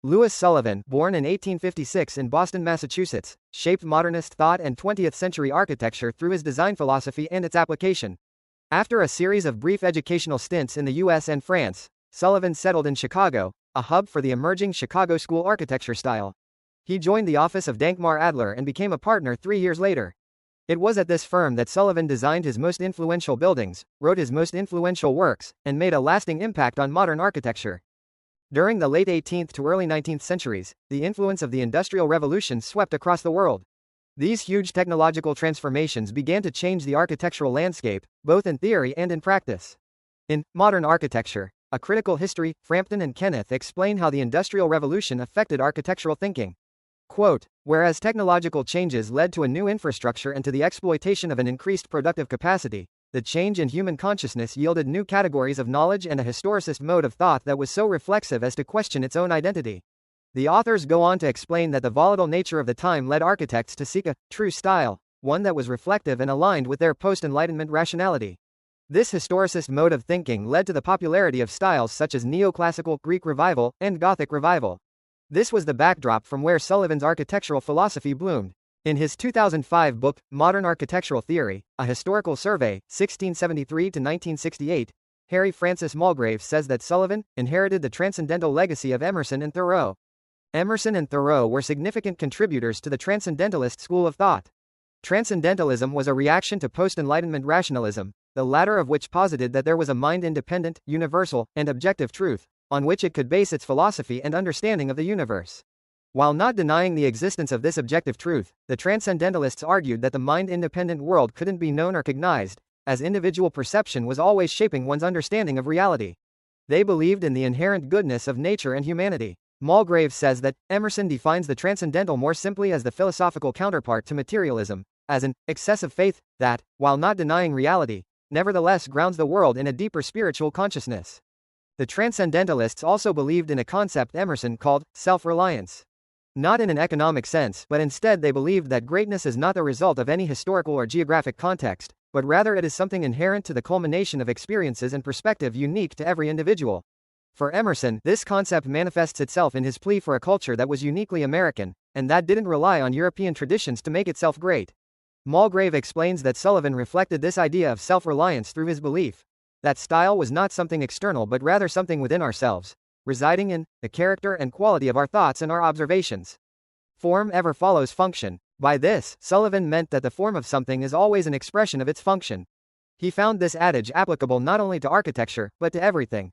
Louis Sullivan, born in 1856 in Boston, Massachusetts, shaped modernist thought and 20th-century architecture through his design philosophy and its application. After a series of brief educational stints in the US and France, Sullivan settled in Chicago, a hub for the emerging Chicago school architecture style. He joined the office of Dankmar Adler and became a partner 3 years later. It was at this firm that Sullivan designed his most influential buildings, wrote his most influential works, and made a lasting impact on modern architecture. During the late 18th to early 19th centuries, the influence of the Industrial Revolution swept across the world. These huge technological transformations began to change the architectural landscape, both in theory and in practice. In Modern Architecture, A Critical History, Frampton and Kenneth explain how the Industrial Revolution affected architectural thinking. Quote, whereas technological changes led to a new infrastructure and to the exploitation of an increased productive capacity, the change in human consciousness yielded new categories of knowledge and a historicist mode of thought that was so reflexive as to question its own identity. The authors go on to explain that the volatile nature of the time led architects to seek a true style, one that was reflective and aligned with their post-Enlightenment rationality. This historicist mode of thinking led to the popularity of styles such as Neoclassical, Greek Revival, and Gothic Revival. This was the backdrop from where Sullivan's architectural philosophy bloomed. In his 2005 book, Modern Architectural Theory, A Historical Survey, 1673 to 1968, Harry Francis Mulgrave says that Sullivan inherited the transcendental legacy of Emerson and Thoreau. Emerson and Thoreau were significant contributors to the Transcendentalist school of thought. Transcendentalism was a reaction to post-Enlightenment rationalism, the latter of which posited that there was a mind-independent, universal, and objective truth, on which it could base its philosophy and understanding of the universe. While not denying the existence of this objective truth, the Transcendentalists argued that the mind-independent world couldn't be known or cognized, as individual perception was always shaping one's understanding of reality. They believed in the inherent goodness of nature and humanity. Mulgrave says that Emerson defines the transcendental more simply as the philosophical counterpart to materialism, as an excessive faith that, while not denying reality, nevertheless grounds the world in a deeper spiritual consciousness. The Transcendentalists also believed in a concept Emerson called self-reliance. Not in an economic sense, but instead they believed that greatness is not the result of any historical or geographic context, but rather it is something inherent to the culmination of experiences and perspective unique to every individual. For Emerson, this concept manifests itself in his plea for a culture that was uniquely American, and that didn't rely on European traditions to make itself great. Mulgrave explains that Sullivan reflected this idea of self-reliance through his belief that style was not something external but rather something within ourselves, residing in the character and quality of our thoughts and our observations. Form ever follows function. By this, Sullivan meant that the form of something is always an expression of its function. He found this adage applicable not only to architecture, but to everything.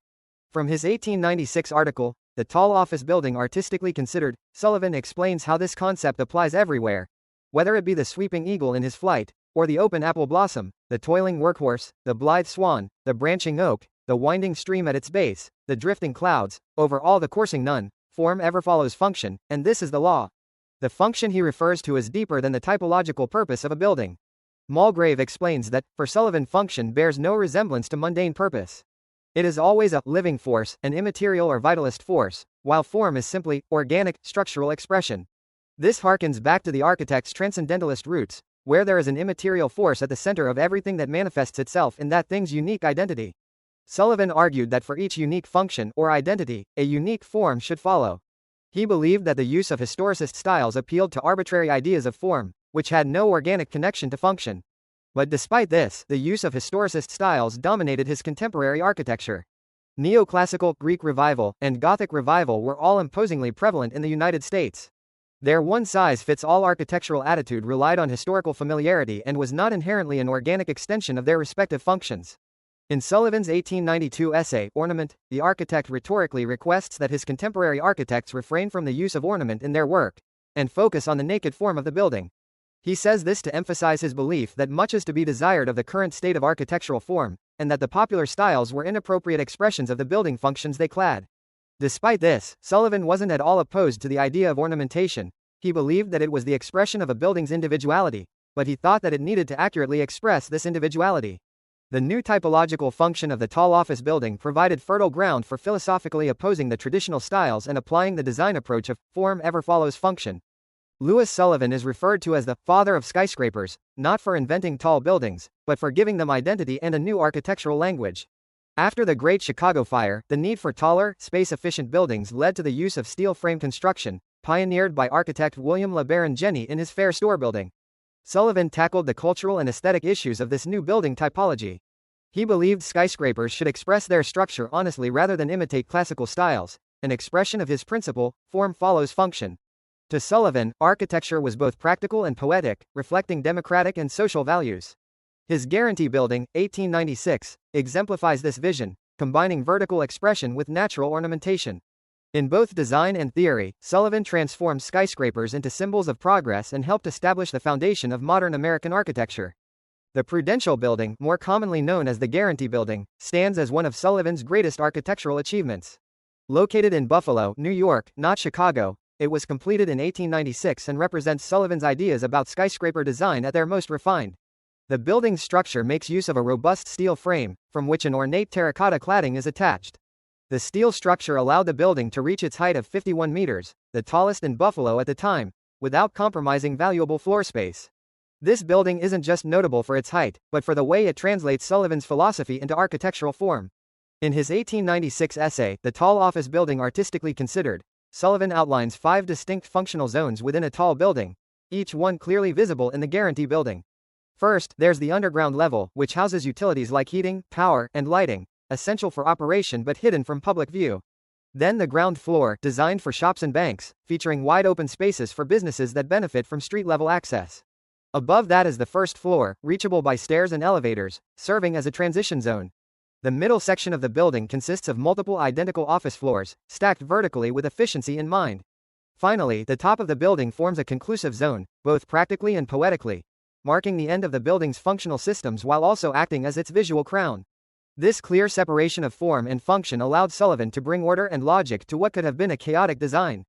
From his 1896 article, The Tall Office Building Artistically Considered, Sullivan explains how this concept applies everywhere. Whether it be the sweeping eagle in his flight, or the open apple blossom, the toiling workhorse, the blithe swan, the branching oak, the winding stream at its base, the drifting clouds, over all the coursing nun, form ever follows function, and this is the law. The function he refers to is deeper than the typological purpose of a building. Mulgrave explains that, for Sullivan, function bears no resemblance to mundane purpose. It is always a living force, an immaterial or vitalist force, while form is simply organic, structural expression. This harkens back to the architect's transcendentalist roots, where there is an immaterial force at the center of everything that manifests itself in that thing's unique identity. Sullivan argued that for each unique function or identity, a unique form should follow. He believed that the use of historicist styles appealed to arbitrary ideas of form, which had no organic connection to function. But despite this, the use of historicist styles dominated his contemporary architecture. Neoclassical, Greek Revival, and Gothic Revival were all imposingly prevalent in the United States. Their one-size-fits-all architectural attitude relied on historical familiarity and was not inherently an organic extension of their respective functions. In Sullivan's 1892 essay, Ornament, the architect rhetorically requests that his contemporary architects refrain from the use of ornament in their work, and focus on the naked form of the building. He says this to emphasize his belief that much is to be desired of the current state of architectural form, and that the popular styles were inappropriate expressions of the building functions they clad. Despite this, Sullivan wasn't at all opposed to the idea of ornamentation. He believed that it was the expression of a building's individuality, but he thought that it needed to accurately express this individuality. The new typological function of the tall office building provided fertile ground for philosophically opposing the traditional styles and applying the design approach of form ever follows function. Louis Sullivan is referred to as the father of skyscrapers, not for inventing tall buildings, but for giving them identity and a new architectural language. After the Great Chicago Fire, the need for taller, space-efficient buildings led to the use of steel frame construction, pioneered by architect William LeBaron Jenney in his Fair Store building. Sullivan tackled the cultural and aesthetic issues of this new building typology. He believed skyscrapers should express their structure honestly rather than imitate classical styles, an expression of his principle, form follows function. To Sullivan, architecture was both practical and poetic, reflecting democratic and social values. His Guarantee Building, 1896, exemplifies this vision, combining vertical expression with natural ornamentation. In both design and theory, Sullivan transformed skyscrapers into symbols of progress and helped establish the foundation of modern American architecture. The Prudential Building, more commonly known as the Guarantee Building, stands as one of Sullivan's greatest architectural achievements. Located in Buffalo, New York, not Chicago, it was completed in 1896 and represents Sullivan's ideas about skyscraper design at their most refined. The building's structure makes use of a robust steel frame, from which an ornate terracotta cladding is attached. The steel structure allowed the building to reach its height of 51 meters, the tallest in Buffalo at the time, without compromising valuable floor space. This building isn't just notable for its height, but for the way it translates Sullivan's philosophy into architectural form. In his 1896 essay, The Tall Office Building Artistically Considered, Sullivan outlines 5 distinct functional zones within a tall building, each one clearly visible in the Guarantee Building. First, there's the underground level, which houses utilities like heating, power, and lighting, essential for operation but hidden from public view. Then the ground floor, designed for shops and banks, featuring wide open spaces for businesses that benefit from street-level access. Above that is the first floor, reachable by stairs and elevators, serving as a transition zone. The middle section of the building consists of multiple identical office floors, stacked vertically with efficiency in mind. Finally, the top of the building forms a conclusive zone, both practically and poetically, marking the end of the building's functional systems while also acting as its visual crown. This clear separation of form and function allowed Sullivan to bring order and logic to what could have been a chaotic design.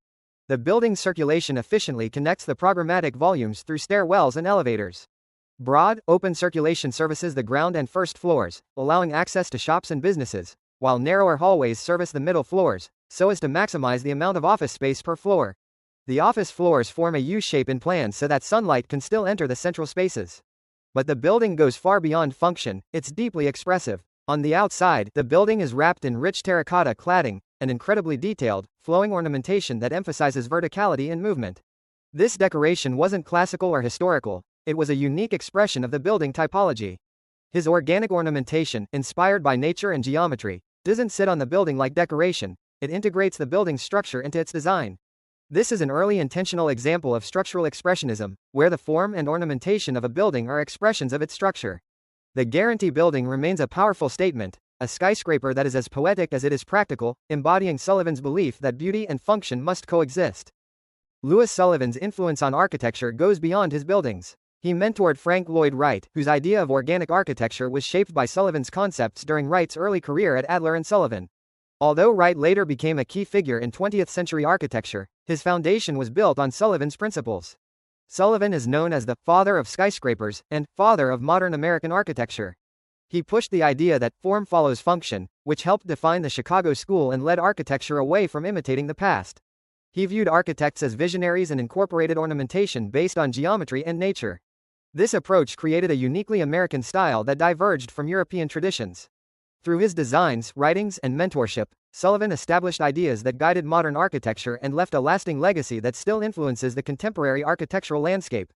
The building's circulation efficiently connects the programmatic volumes through stairwells and elevators. Broad, open circulation services the ground and first floors, allowing access to shops and businesses, while narrower hallways service the middle floors, so as to maximize the amount of office space per floor. The office floors form a U-shape in plan so that sunlight can still enter the central spaces. But the building goes far beyond function, it's deeply expressive. On the outside, the building is wrapped in rich terracotta cladding, an incredibly detailed, flowing ornamentation that emphasizes verticality and movement. This decoration wasn't classical or historical, it was a unique expression of the building typology. His organic ornamentation, inspired by nature and geometry, doesn't sit on the building like decoration, it integrates the building's structure into its design. This is an early intentional example of structural expressionism, where the form and ornamentation of a building are expressions of its structure. The Guarantee Building remains a powerful statement, a skyscraper that is as poetic as it is practical, embodying Sullivan's belief that beauty and function must coexist. Louis Sullivan's influence on architecture goes beyond his buildings. He mentored Frank Lloyd Wright, whose idea of organic architecture was shaped by Sullivan's concepts during Wright's early career at Adler & Sullivan. Although Wright later became a key figure in 20th-century architecture, his foundation was built on Sullivan's principles. Sullivan is known as the father of skyscrapers and father of modern American architecture. He pushed the idea that form follows function, which helped define the Chicago school and led architecture away from imitating the past. He viewed architects as visionaries and incorporated ornamentation based on geometry and nature. This approach created a uniquely American style that diverged from European traditions. Through his designs, writings, and mentorship, Sullivan established ideas that guided modern architecture and left a lasting legacy that still influences the contemporary architectural landscape.